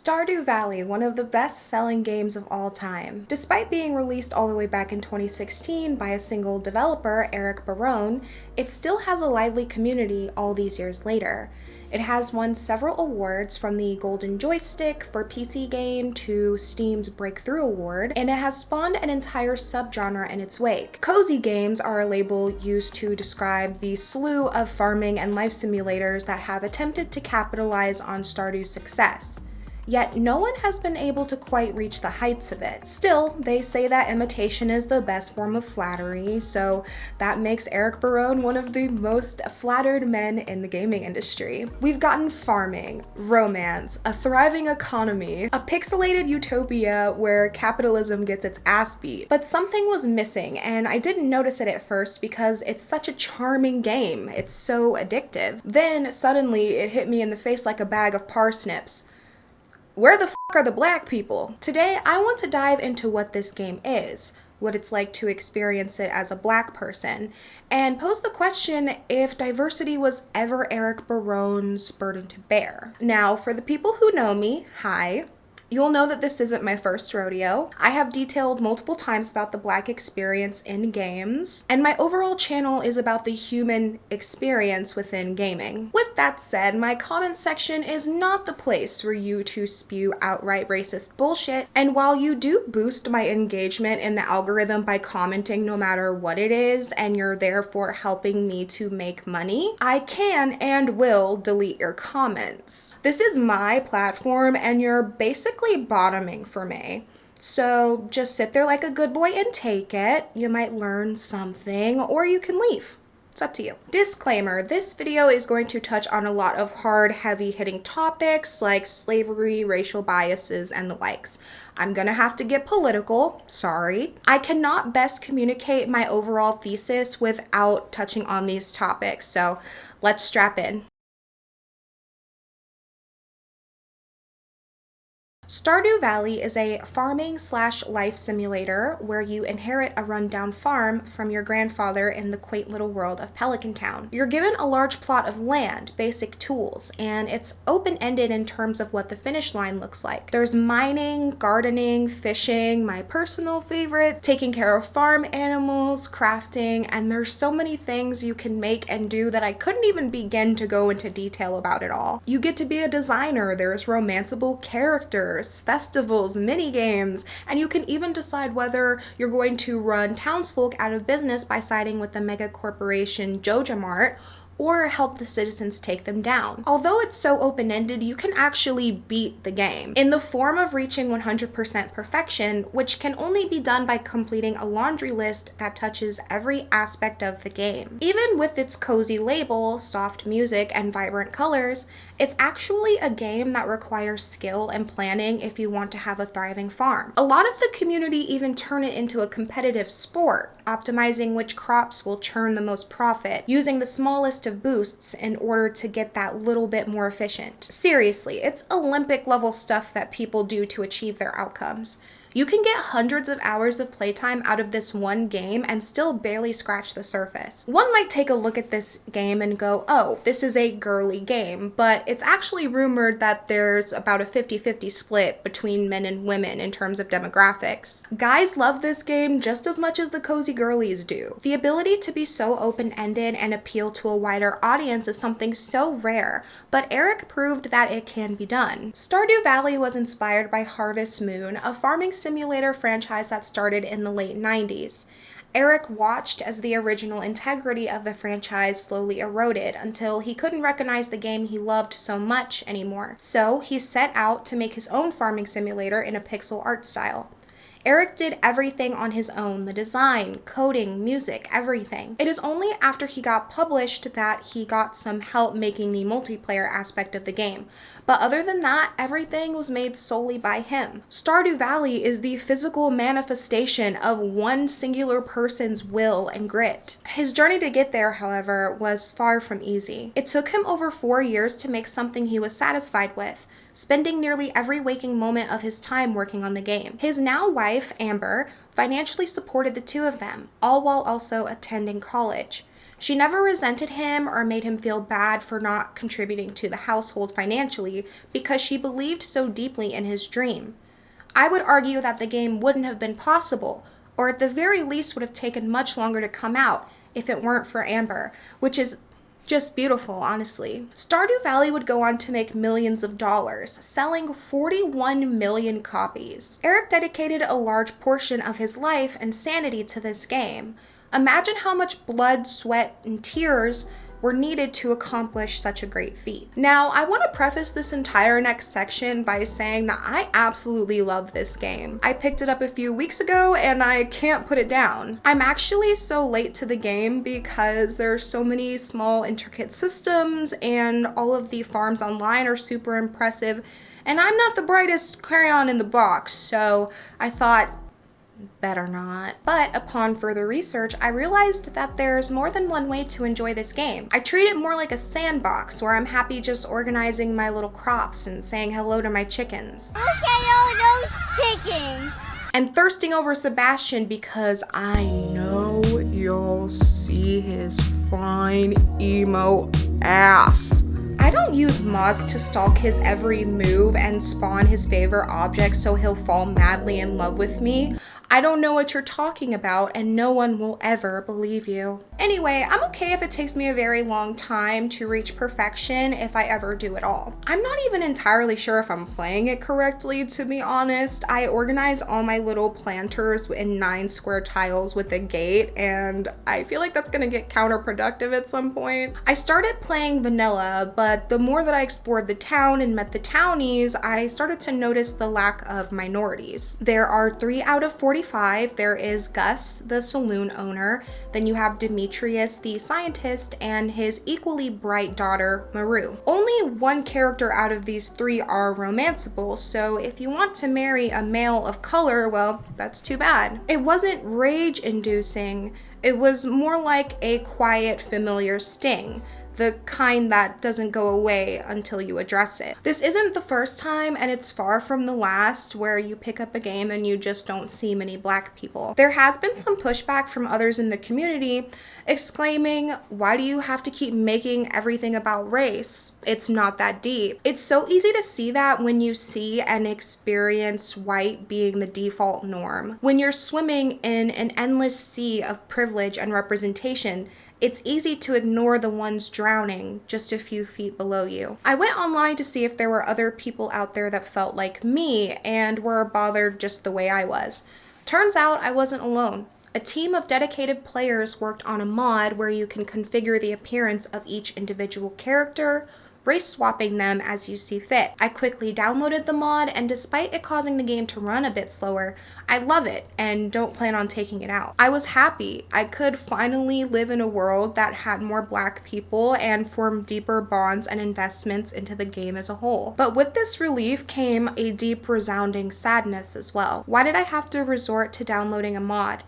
Stardew Valley, one of the best-selling games of all time. Despite being released all the way back in 2016 by a single developer, Barone, it still has a lively community all these years later. It has won several awards, from the Golden Joystick for PC game to Steam's Breakthrough Award, and it has spawned an entire subgenre in its wake. Cozy games are a label used to describe the slew of farming and life simulators that have attempted to capitalize on Stardew's success. Yet no one has been able to quite reach the heights of it. Still, they say that imitation is the best form of flattery, so that makes Barone one of the most flattered men in the gaming industry. We've gotten farming, romance, a thriving economy, a pixelated utopia where capitalism gets its ass beat. But something was missing, and I didn't notice it at first because it's such a charming game. It's so addictive. Then, suddenly, it hit me in the face like a bag of parsnips. Where the f*** are the black people? Today, I want to dive into what this game is, what it's like to experience it as a black person, and pose the question if diversity was ever Barone's burden to bear. Now, for the people who know me, hi. You'll know that this isn't my first rodeo. I have detailed multiple times about the black experience in games, and my overall channel is about the human experience within gaming. With that said, my comment section is not the place for you to spew outright racist bullshit, and while you do boost my engagement in the algorithm by commenting no matter what it is, and you're therefore helping me to make money, I can and will delete your comments. This is my platform, and you're basically bottoming for me. So just sit there like a good boy and take it. You might learn something, or you can leave. It's up to you. Disclaimer, this video is going to touch on a lot of hard, heavy-hitting topics like slavery, racial biases, and the likes. I'm gonna have to get political, sorry. I cannot best communicate my overall thesis without touching on these topics, so let's strap in. Stardew Valley is a farming/life simulator where you inherit a rundown farm from your grandfather in the quaint little world of Pelican Town. You're given a large plot of land, basic tools, and it's open-ended in terms of what the finish line looks like. There's mining, gardening, fishing, my personal favorite, taking care of farm animals, crafting, and there's so many things you can make and do that I couldn't even begin to go into detail about it all. You get to be a designer, there's romanceable characters, festivals, mini games, and you can even decide whether you're going to run townsfolk out of business by siding with the mega corporation JojaMart, or help the citizens take them down. Although it's so open-ended, you can actually beat the game in the form of reaching 100% perfection, which can only be done by completing a laundry list that touches every aspect of the game. Even with its cozy label, soft music, and vibrant colors, it's actually a game that requires skill and planning if you want to have a thriving farm. A lot of the community even turn it into a competitive sport, optimizing which crops will churn the most profit, using the smallest of boosts in order to get that little bit more efficient. Seriously, it's Olympic level stuff that people do to achieve their outcomes. You can get hundreds of hours of playtime out of this one game and still barely scratch the surface. One might take a look at this game and go, oh, this is a girly game, but it's actually rumored that there's about a 50-50 split between men and women in terms of demographics. Guys love this game just as much as the cozy girlies do. The ability to be so open-ended and appeal to a wider audience is something so rare, but Eric proved that it can be done. Stardew Valley was inspired by Harvest Moon, a farming simulator franchise that started in the late 90s. Eric watched as the original integrity of the franchise slowly eroded until he couldn't recognize the game he loved so much anymore. So he set out to make his own farming simulator in a pixel art style. Eric did everything on his own, the design, coding, music, everything. It is only after he got published that he got some help making the multiplayer aspect of the game. But other than that, everything was made solely by him. Stardew Valley is the physical manifestation of one singular person's will and grit. His journey to get there, however, was far from easy. It took him over 4 years to make something he was satisfied with, spending nearly every waking moment of his time working on the game. His now wife, Amber, financially supported the two of them, all while also attending college. She never resented him or made him feel bad for not contributing to the household financially because she believed so deeply in his dream. I would argue that the game wouldn't have been possible, or at the very least would have taken much longer to come out if it weren't for Amber, which is just beautiful, honestly. Stardew Valley would go on to make millions of dollars, selling 41 million copies. Eric dedicated a large portion of his life and sanity to this game. Imagine how much blood, sweat, and tears were needed to accomplish such a great feat. Now, I want to preface this entire next section by saying that I absolutely love this game. I picked it up a few weeks ago and I can't put it down. I'm actually so late to the game because there's so many small intricate systems and all of the farms online are super impressive, and I'm not the brightest crayon in the box, so I thought, better not. But upon further research, I realized that there's more than one way to enjoy this game. I treat it more like a sandbox where I'm happy just organizing my little crops and saying hello to my chickens. Look at all those chickens! And thirsting over Sebastian because I know you'll see his fine emo ass. I don't use mods to stalk his every move and spawn his favorite object so he'll fall madly in love with me. I don't know what you're talking about, and no one will ever believe you. Anyway, I'm okay if it takes me a very long time to reach perfection if I ever do at all. I'm not even entirely sure if I'm playing it correctly, to be honest. I organize all my little planters in 9 square tiles with a gate, and I feel like that's gonna get counterproductive at some point. I started playing vanilla, but the more that I explored the town and met the townies, I started to notice the lack of minorities. There are 3 out of 45. There is Gus, the saloon owner, then you have Demetrius, the scientist, and his equally bright daughter, Maru. Only one character out of these 3 are romanceable, so if you want to marry a male of color, well, that's too bad. It wasn't rage-inducing, it was more like a quiet, familiar sting. The kind that doesn't go away until you address it. This isn't the first time, and it's far from the last, where you pick up a game and you just don't see many black people. There has been some pushback from others in the community, exclaiming, why do you have to keep making everything about race? It's not that deep. It's so easy to see that when you see and experience white being the default norm. When you're swimming in an endless sea of privilege and representation, it's easy to ignore the ones drowning just a few feet below you. I went online to see if there were other people out there that felt like me and were bothered just the way I was. Turns out I wasn't alone. A team of dedicated players worked on a mod where you can configure the appearance of each individual character, race swapping them as you see fit. I quickly downloaded the mod, and despite it causing the game to run a bit slower, I love it and don't plan on taking it out. I was happy. I could finally live in a world that had more black people and form deeper bonds and investments into the game as a whole. But with this relief came a deep, resounding sadness as well. Why did I have to resort to downloading a mod?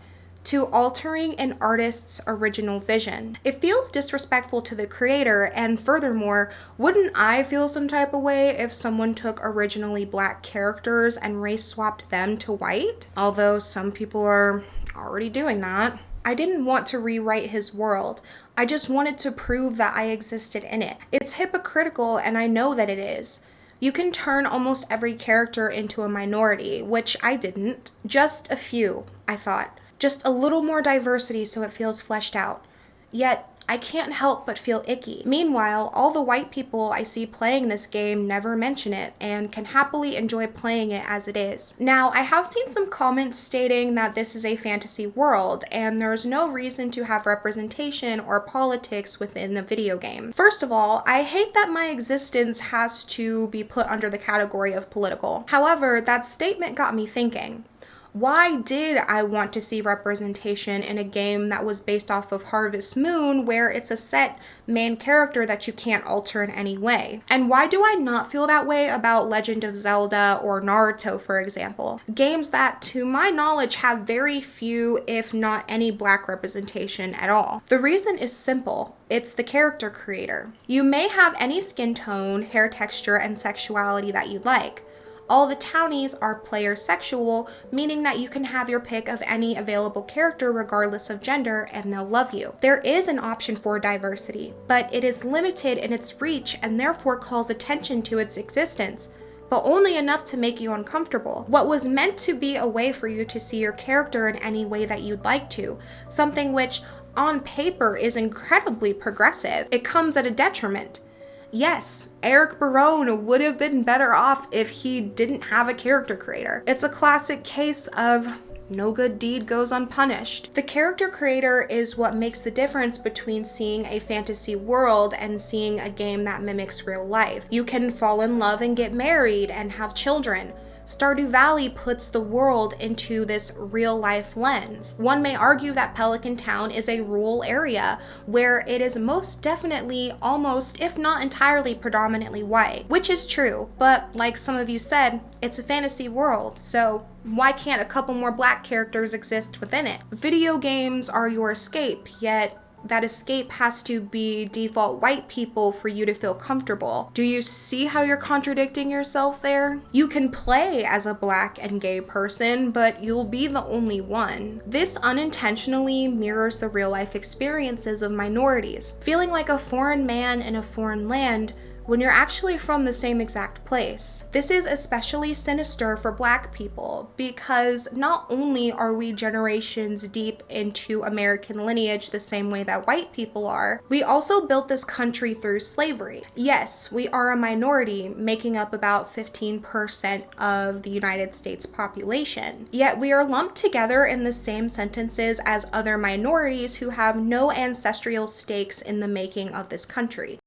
To altering an artist's original vision. It feels disrespectful to the creator, and furthermore, wouldn't I feel some type of way if someone took originally black characters and race swapped them to white? Although some people are already doing that. I didn't want to rewrite his world. I just wanted to prove that I existed in it. It's hypocritical, and I know that it is. You can turn almost every character into a minority, which I didn't. Just a few, I thought. Just a little more diversity so it feels fleshed out. Yet, I can't help but feel icky. Meanwhile, all the white people I see playing this game never mention it and can happily enjoy playing it as it is. Now, I have seen some comments stating that this is a fantasy world and there's no reason to have representation or politics within the video game. First of all, I hate that my existence has to be put under the category of political. However, that statement got me thinking. Why did I want to see representation in a game that was based off of Harvest Moon, where it's a set main character that you can't alter in any way? And why do I not feel that way about Legend of Zelda or Naruto, for example? Games that, to my knowledge, have very few, if not any, black representation at all. The reason is simple. It's the character creator. You may have any skin tone, hair texture, and sexuality that you like. All the townies are player sexual, meaning that you can have your pick of any available character regardless of gender and they'll love you. There is an option for diversity, but it is limited in its reach and therefore calls attention to its existence, but only enough to make you uncomfortable. What was meant to be a way for you to see your character in any way that you'd like to, something which on paper is incredibly progressive, it comes at a detriment. Yes, Eric Barone would have been better off if he didn't have a character creator. It's a classic case of no good deed goes unpunished. The character creator is what makes the difference between seeing a fantasy world and seeing a game that mimics real life. You can fall in love and get married and have children. Stardew Valley puts the world into this real life lens. One may argue that Pelican Town is a rural area where it is most definitely almost, if not entirely, predominantly white, which is true, but like some of you said, it's a fantasy world, so why can't a couple more black characters exist within it? Video games are your escape, yet that escape has to be default white people for you to feel comfortable. Do you see how you're contradicting yourself there? You can play as a black and gay person, but you'll be the only one. This unintentionally mirrors the real life experiences of minorities, feeling like a foreign man in a foreign land when you're actually from the same exact place. This is especially sinister for black people because not only are we generations deep into American lineage the same way that white people are, we also built this country through slavery. Yes, we are a minority, making up about 15% of the United States population. Yet we are lumped together in the same sentences as other minorities who have no ancestral stakes in the making of this country.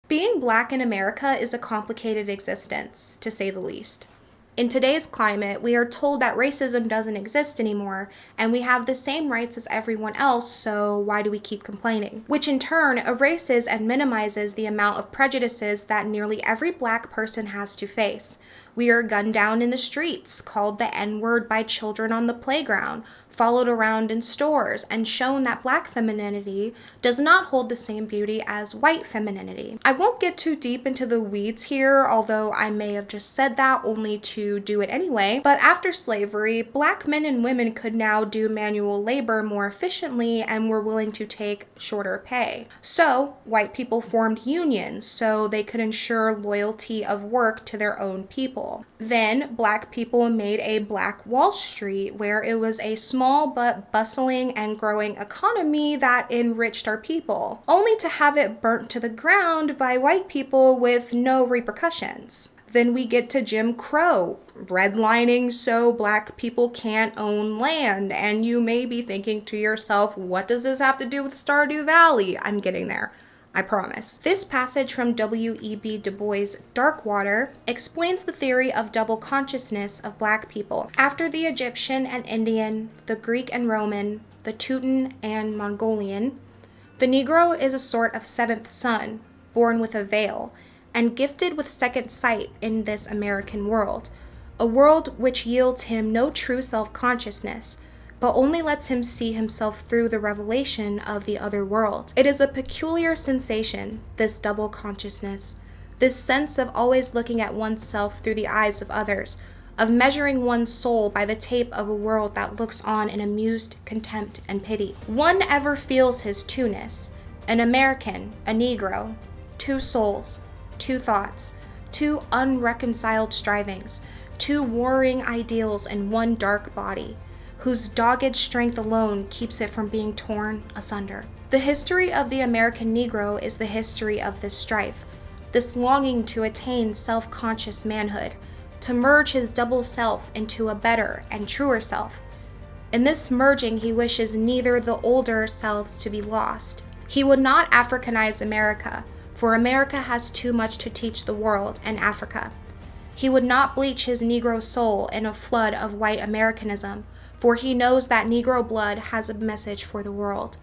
Being black in America is a complicated existence, to say the least. In today's climate, we are told that racism doesn't exist anymore, and we have the same rights as everyone else, so why do we keep complaining? Which in turn erases and minimizes the amount of prejudices that nearly every black person has to face. We are gunned down in the streets, called the N-word by children on the playground, followed around in stores, and shown that black femininity does not hold the same beauty as white femininity. I won't get too deep into the weeds here, although I may have just said that only to do it anyway, but after slavery, black men and women could now do manual labor more efficiently and were willing to take shorter pay. So, white people formed unions so they could ensure loyalty of work to their own people. Then, black people made a Black Wall Street where it was a small but bustling and growing economy that enriched our people, only to have it burnt to the ground by white people with no repercussions. Then we get to Jim Crow, redlining so black people can't own land, and you may be thinking to yourself, what does this have to do with Stardew Valley? I'm getting there. I promise. This passage from W.E.B. Du Bois' Darkwater explains the theory of double consciousness of black people. After the Egyptian and Indian, the Greek and Roman, the Teuton and Mongolian, the Negro is a sort of seventh son, born with a veil, and gifted with second sight in this American world, a world which yields him no true self-consciousness, but only lets him see himself through the revelation of the other world. It is a peculiar sensation, this double consciousness, this sense of always looking at oneself through the eyes of others, of measuring one's soul by the tape of a world that looks on in amused contempt and pity. One ever feels his two-ness, an American, a Negro, two souls, two thoughts, two unreconciled strivings, two warring ideals in one dark body, whose dogged strength alone keeps it from being torn asunder. The history of the American Negro is the history of this strife, this longing to attain self-conscious manhood, to merge his double self into a better and truer self. In this merging, he wishes neither the older selves to be lost. He would not Africanize America, for America has too much to teach the world and Africa. He would not bleach his Negro soul in a flood of white Americanism, for he knows that Negro blood has a message for the world.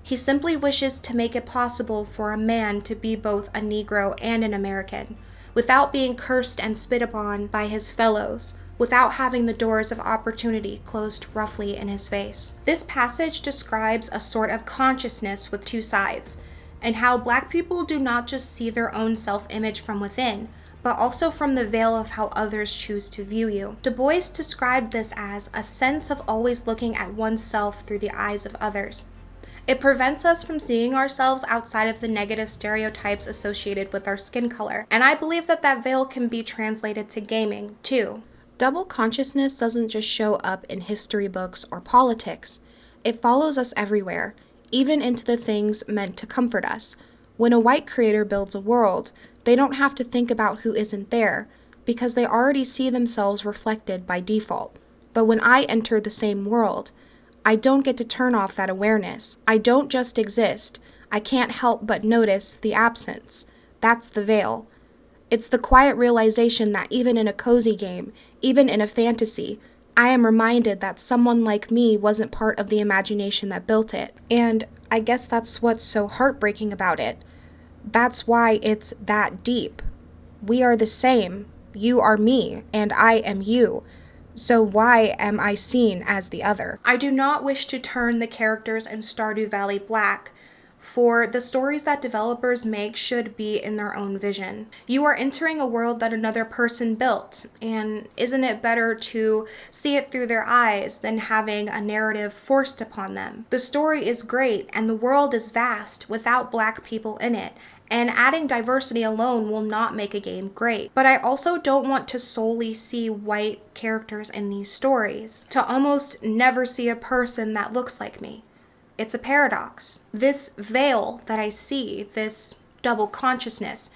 He simply wishes to make it possible for a man to be both a Negro and an American, without being cursed and spit upon by his fellows, without having the doors of opportunity closed roughly in his face. This passage describes a sort of consciousness with two sides, and how Black people do not just see their own self-image from within, but also from the veil of how others choose to view you. Du Bois described this as a sense of always looking at oneself through the eyes of others. It prevents us from seeing ourselves outside of the negative stereotypes associated with our skin color, and I believe that that veil can be translated to gaming, too. Double consciousness doesn't just show up in history books or politics. It follows us everywhere, even into the things meant to comfort us. When a white creator builds a world, they don't have to think about who isn't there, because they already see themselves reflected by default. But when I enter the same world, I don't get to turn off that awareness. I don't just exist. I can't help but notice the absence. That's the veil. It's the quiet realization that even in a cozy game, even in a fantasy, I am reminded that someone like me wasn't part of the imagination that built it. And I guess that's what's so heartbreaking about it. That's why it's that deep. We are the same. You are me, and I am you. So why am I seen as the other? I do not wish to turn the characters in Stardew Valley black, for the stories that developers make should be in their own vision. You are entering a world that another person built, and isn't it better to see it through their eyes than having a narrative forced upon them? The story is great, and the world is vast without Black people in it, and adding diversity alone will not make a game great. But I also don't want to solely see white characters in these stories, to almost never see a person that looks like me. It's a paradox. This veil that I see, this double consciousness,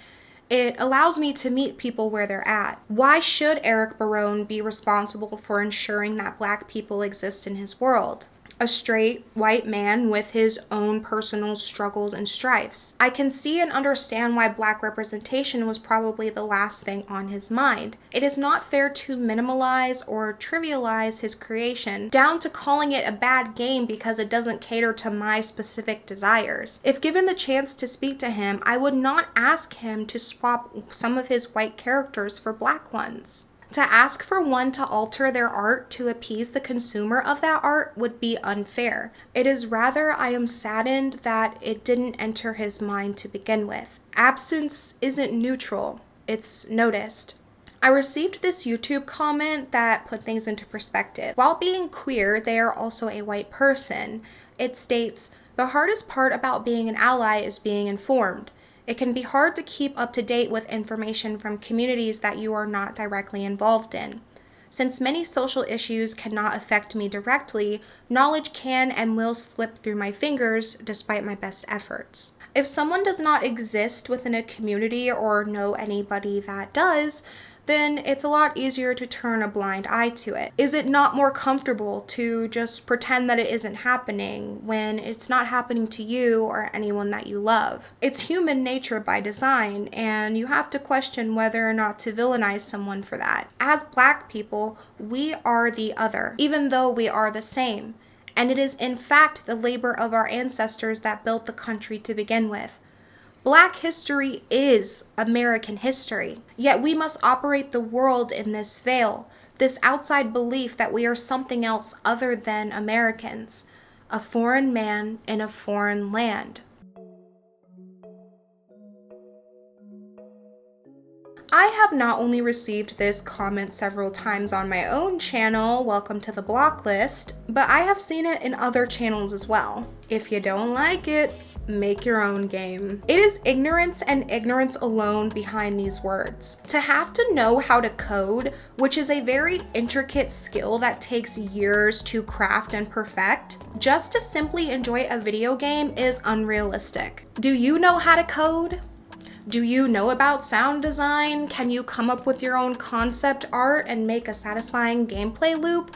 it allows me to meet people where they're at. Why should Eric Barone be responsible for ensuring that Black people exist in his world? A straight white man with his own personal struggles and strifes. I can see and understand why Black representation was probably the last thing on his mind. It is not fair to minimalize or trivialize his creation down to calling it a bad game because it doesn't cater to my specific desires. If given the chance to speak to him, I would not ask him to swap some of his white characters for Black ones. To ask for one to alter their art to appease the consumer of that art would be unfair. It is rather I am saddened that it didn't enter his mind to begin with. Absence isn't neutral, it's noticed. I received this YouTube comment that put things into perspective. While being queer, they are also a white person. It states, "The hardest part about being an ally is being informed. It can be hard to keep up to date with information from communities that you are not directly involved in. Since many social issues cannot affect me directly, knowledge can and will slip through my fingers despite my best efforts." If someone does not exist within a community or know anybody that does, then it's a lot easier to turn a blind eye to it. Is it not more comfortable to just pretend that it isn't happening when it's not happening to you or anyone that you love? It's human nature by design, and you have to question whether or not to villainize someone for that. As Black people, we are the other, even though we are the same. And it is in fact the labor of our ancestors that built the country to begin with. Black history is American history, yet we must operate the world in this veil, this outside belief that we are something else other than Americans, a foreign man in a foreign land. I have not only received this comment several times on my own channel, Welcome to the Block List, but I have seen it in other channels as well. If you don't like it, make your own game. It is ignorance and ignorance alone behind these words. To have to know how to code, which is a very intricate skill that takes years to craft and perfect, just to simply enjoy a video game is unrealistic. Do you know how to code? Do you know about sound design? Can you come up with your own concept art and make a satisfying gameplay loop?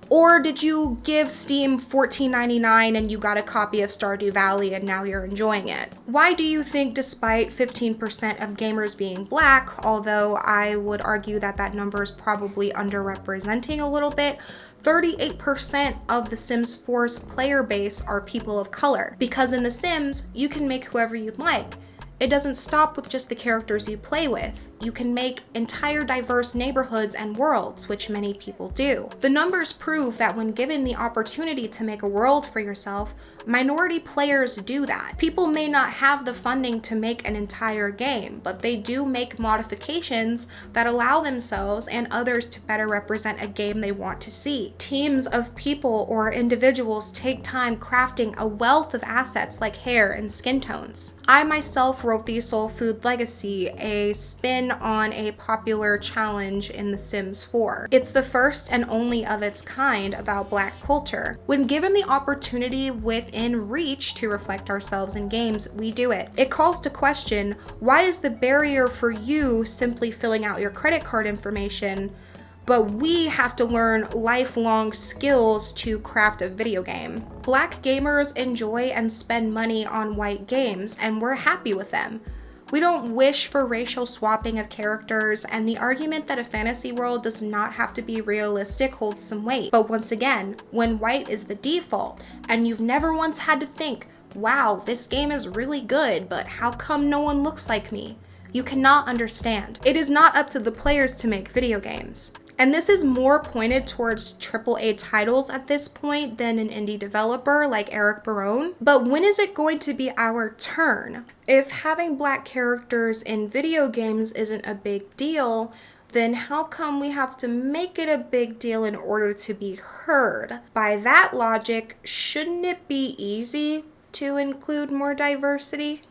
Or did you give Steam $14.99 and you got a copy of Stardew Valley and now you're enjoying it? Why do you think despite 15% of gamers being Black, although I would argue that that number is probably underrepresenting a little bit, 38% of the Sims 4's player base are people of color? Because in The Sims, you can make whoever you'd like. It doesn't stop with just the characters you play with. You can make entire diverse neighborhoods and worlds, which many people do. The numbers prove that when given the opportunity to make a world for yourself, minority players do that. People may not have the funding to make an entire game, but they do make modifications that allow themselves and others to better represent a game they want to see. Teams of people or individuals take time crafting a wealth of assets like hair and skin tones. I myself wrote the Soul Food Legacy, a spin on a popular challenge in The Sims 4. It's the first and only of its kind about Black culture. When given the opportunity within reach to reflect ourselves in games, we do it. It calls to question, why is the barrier for you simply filling out your credit card information, but we have to learn lifelong skills to craft a video game? Black gamers enjoy and spend money on white games, and we're happy with them. We don't wish for racial swapping of characters, and the argument that a fantasy world does not have to be realistic holds some weight. But once again, when white is the default, and you've never once had to think, wow, this game is really good, but how come no one looks like me? You cannot understand. It is not up to the players to make video games. And this is more pointed towards AAA titles at this point than an indie developer like Eric Barone. But when is it going to be our turn? If having Black characters in video games isn't a big deal, then how come we have to make it a big deal in order to be heard? By that logic, shouldn't it be easy to include more diversity?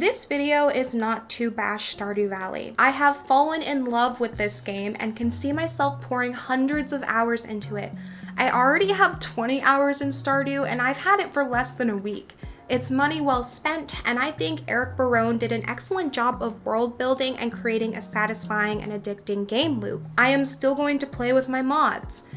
This video is not to bash Stardew Valley. I have fallen in love with this game and can see myself pouring hundreds of hours into it. I already have 20 hours in Stardew and I've had it for less than a week. It's money well spent, and I think Eric Barone did an excellent job of world building and creating a satisfying and addicting game loop. I am still going to play with my mods.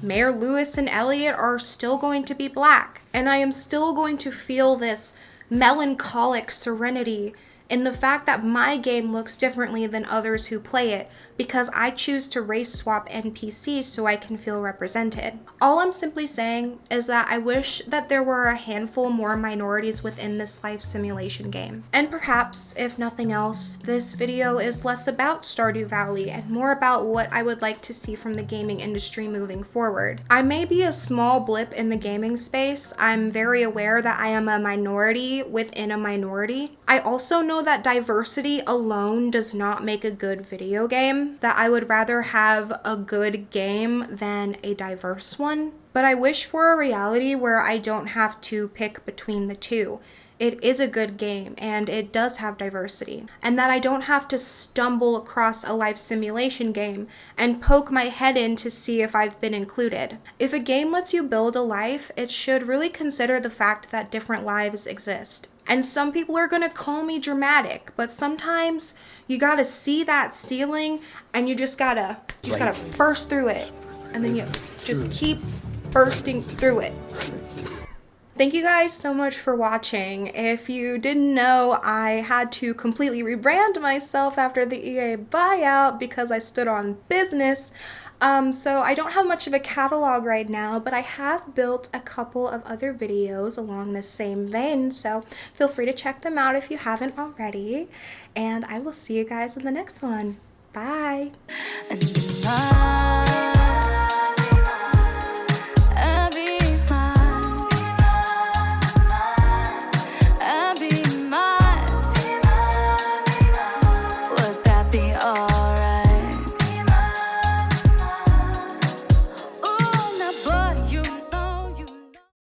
Mayor Lewis and Elliot are still going to be Black, and I am still going to feel this melancholic serenity in the fact that my game looks differently than others who play it because I choose to race swap NPCs so I can feel represented. All I'm simply saying is that I wish that there were a handful more minorities within this life simulation game. And perhaps, if nothing else, this video is less about Stardew Valley and more about what I would like to see from the gaming industry moving forward. I may be a small blip in the gaming space. I'm very aware that I am a minority within a minority. I also know that diversity alone does not make a good video game, that I would rather have a good game than a diverse one. But I wish for a reality where I don't have to pick between the two. It is a good game and it does have diversity, and that I don't have to stumble across a life simulation game and poke my head in to see if I've been included. If a game lets you build a life, it should really consider the fact that different lives exist. And some people are gonna call me dramatic, but sometimes you gotta see that ceiling and you just gotta burst through it. And then you just keep bursting through it. Thank you guys so much for watching. If you didn't know, I had to completely rebrand myself after the EA buyout because I stood on business. So I don't have much of a catalog right now, but I have built a couple of other videos along the same vein, so feel free to check them out if you haven't already, and I will see you guys in the next one. Bye!